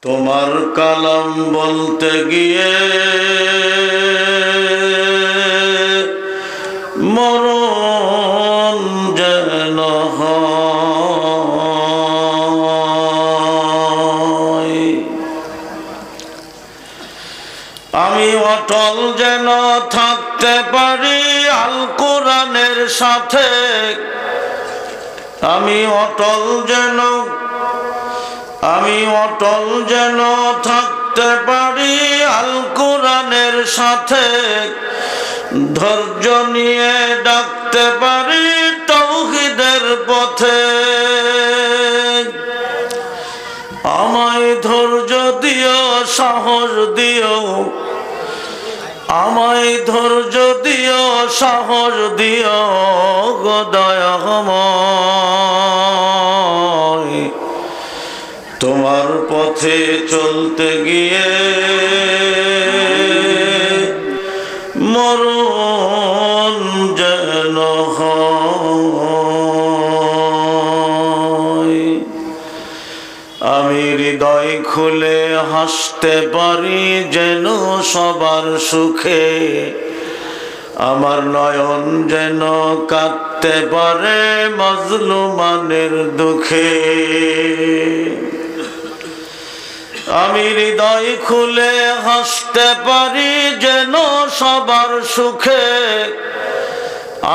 তোমার কালাম বলতে গিয়ে মরণ যেন হয়। আমি অটল যেন থাকতে পারি আল কোরআনের সাথে। আমি অটল যেন থাকতে পারি আল কোরআনের সাথে। ধৈর্য নিয়ে ডাকতে পারি তাওহীদের পথে। আমায় ধৈর্য দিও, সাহস দিও, আমায় ধৈর্য দিও, সাহস দিও গো দয়াময়। তোমার পথে চলতে গিয়ে মরণ যেন হয়। আমি হৃদয় খুলে হাসতে পারি যেন সবার সুখে। আমার নয়ন যেন কাঁদতে পারে মাজলুমানের দুঃখে। আমি হৃদয় খুলে হাসতে পারি যেন সবার সুখে।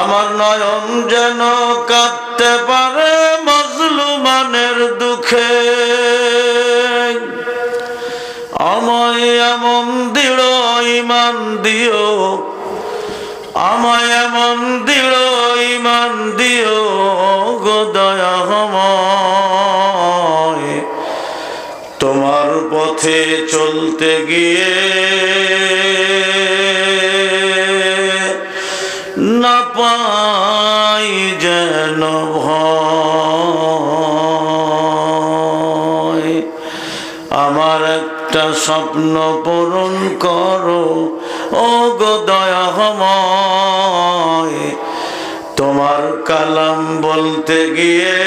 আমার নয়ন যেন কাঁদতে পারে মাজলুমানের দুঃখে। আমায় এমন দৃঢ় ঈমান দিও, আমায় এমন দৃঢ় ঈমান দিও গো দয়াময়। তোমার পথে চলতে গিয়ে না পাই যেন ভয়। আমার একটা স্বপ্ন পূরণ করো ও গো দয়াময়। তোমার কালাম বলতে গিয়ে